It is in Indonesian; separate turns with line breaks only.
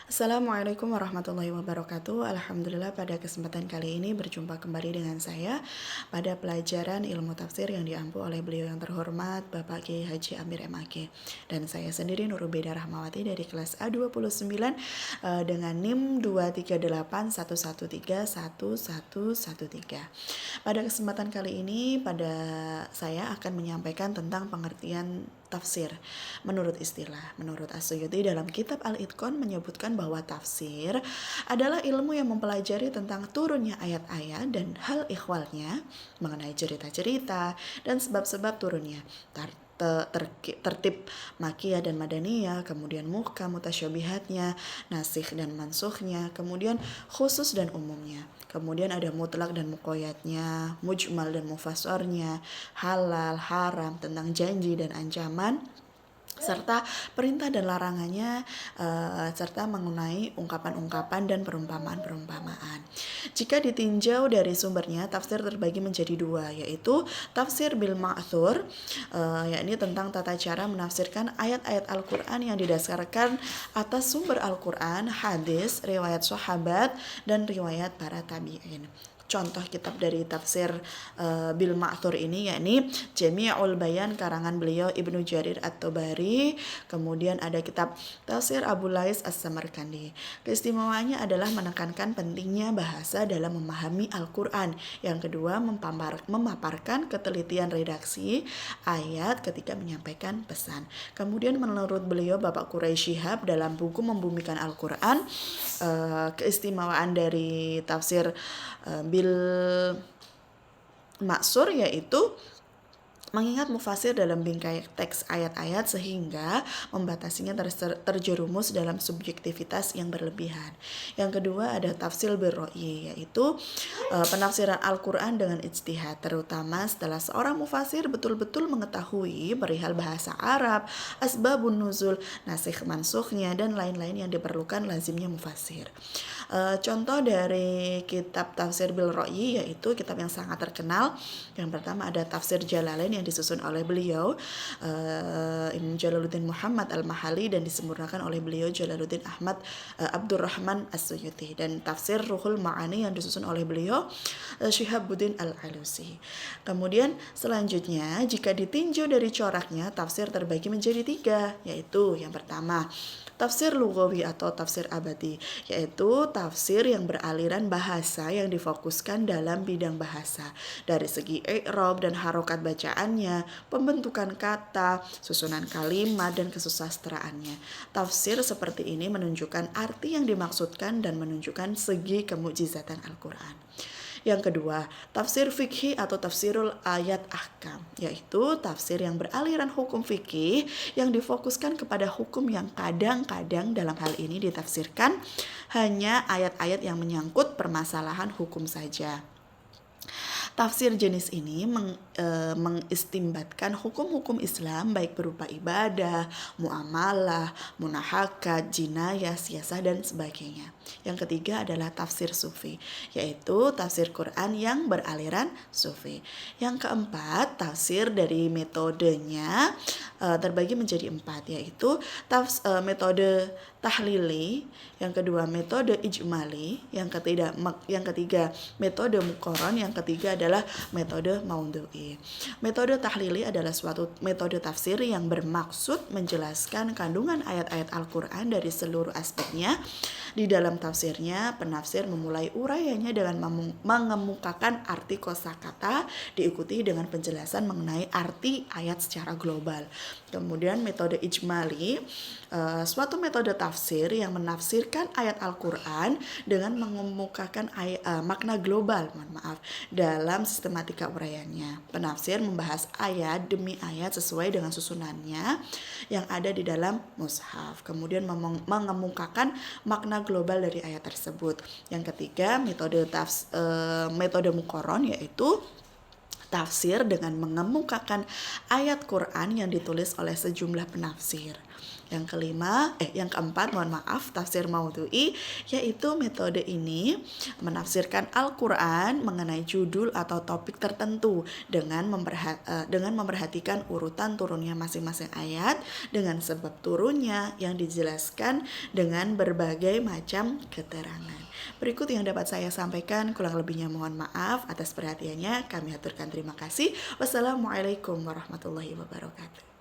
Assalamualaikum warahmatullahi wabarakatuh. Alhamdulillah pada kesempatan kali ini berjumpa kembali dengan saya pada pelajaran ilmu tafsir yang diampu oleh beliau yang terhormat Bapak Kiai Haji Amir MAG. Dan saya sendiri Nurubeda Rahmawati dari kelas A29 dengan NIM 23811311113. Pada kesempatan kali ini saya akan menyampaikan tentang pengertian tafsir menurut istilah. Menurut As-Suyuti dalam kitab Al-Itqan menyebutkan bahwa tafsir adalah ilmu yang mempelajari tentang turunnya ayat-ayat dan hal ikhwalnya mengenai cerita-cerita dan sebab-sebab turunnya. Tertib makiyah dan madaniyah, kemudian muhkam mutasyabihatnya, nasikh dan mansukhnya, kemudian khusus dan umumnya. Kemudian ada mutlak dan muqayyadnya, mujmal dan mufassarnya, halal, haram, tentang janji dan ancaman, serta perintah dan larangannya, serta mengenai ungkapan-ungkapan dan perumpamaan-perumpamaan. Jika ditinjau dari sumbernya, tafsir terbagi menjadi dua, yaitu tafsir bil ma'thur, yakni tentang tata cara menafsirkan ayat-ayat Al-Quran yang didasarkan atas sumber Al-Quran, hadis, riwayat sahabat, dan riwayat para tabi'in. Contoh kitab dari tafsir bil ma'thur ini yakni Jami'ul Bayan karangan beliau Ibnu Jarir At-Tabari. Kemudian ada kitab tafsir Abu Lais As-Samarkandi. Keistimewaannya adalah menekankan pentingnya bahasa dalam memahami Al-Quran. Yang kedua, memaparkan ketelitian redaksi ayat ketika menyampaikan pesan. Kemudian menurut beliau Bapak Quraisy Shihab dalam buku Membumikan Al-Quran, keistimewaan dari tafsir bil maksur yaitu mengingat mufasir dalam bingkai teks ayat-ayat sehingga membatasinya terjerumus dalam subjektivitas yang berlebihan. Yang kedua ada tafsir birro'i, yaitu penafsiran Al-Quran dengan ijtihad, terutama setelah seorang mufasir betul-betul mengetahui perihal bahasa Arab, asbabun nuzul, nasikh mansukhnya, dan lain-lain yang diperlukan lazimnya mufasir. Contoh dari kitab tafsir birro'i yaitu kitab yang sangat terkenal. Yang pertama ada tafsir Jalalain yang disusun oleh beliau Imam Jalaluddin Muhammad Al-Mahali dan disempurnakan oleh beliau Jalaluddin Ahmad Abdurrahman As-Suyuti, dan tafsir Ruhul Ma'ani yang disusun oleh beliau Syihabuddin Al-Alusi. Kemudian selanjutnya jika ditinjau dari coraknya, tafsir terbagi menjadi tiga, yaitu yang pertama tafsir lughawi atau tafsir abadi, yaitu tafsir yang beraliran bahasa yang difokuskan dalam bidang bahasa dari segi i'rab dan harokat bacaannya, pembentukan kata, susunan kalimat, dan kesusastraannya. Tafsir seperti ini menunjukkan arti yang dimaksudkan dan menunjukkan segi kemukjizatan Al-Quran. Yang kedua, tafsir fikih atau tafsirul ayat ahkam, yaitu tafsir yang beraliran hukum fikih yang difokuskan kepada hukum yang kadang-kadang dalam hal ini ditafsirkan hanya ayat-ayat yang menyangkut permasalahan hukum saja. Tafsir jenis ini mengistimbatkan hukum-hukum Islam baik berupa ibadah, muamalah, munahakat, jinayah, siasah, dan sebagainya. Yang ketiga adalah tafsir sufi, yaitu tafsir Quran yang beraliran sufi. Yang keempat, tafsir dari metodenya terbagi menjadi empat, yaitu metode tahlili, yang kedua metode ijmali, yang ketiga metode muqarran, yang ketiga adalah metode maudhu'i. Metode tahlili adalah suatu metode tafsir yang bermaksud menjelaskan kandungan ayat-ayat Al-Quran dari seluruh aspeknya. Di dalam tafsirnya, penafsir memulai uraiannya dengan mengemukakan arti kosakata, diikuti dengan penjelasan mengenai arti ayat secara global. Kemudian metode ijmali, suatu metode tafsir yang menafsirkan ayat Al-Quran dengan mengemukakan makna global, dalam sistematika uraiannya. Penafsir membahas ayat demi ayat sesuai dengan susunannya yang ada di dalam mushaf, kemudian mengemukakan makna global dari ayat tersebut. Yang ketiga, metode muqarran, yaitu tafsir dengan mengemukakan ayat Quran yang ditulis oleh sejumlah penafsir. Yang keempat, mohon maaf, tafsir maudhu'i, yaitu metode ini menafsirkan Al-Quran mengenai judul atau topik tertentu dengan memperhatikan urutan turunnya masing-masing ayat dengan sebab turunnya yang dijelaskan dengan berbagai macam keterangan. Berikut yang dapat saya sampaikan, kurang lebihnya mohon maaf. Atas perhatiannya kami haturkan terima kasih. Wassalamualaikum warahmatullahi wabarakatuh.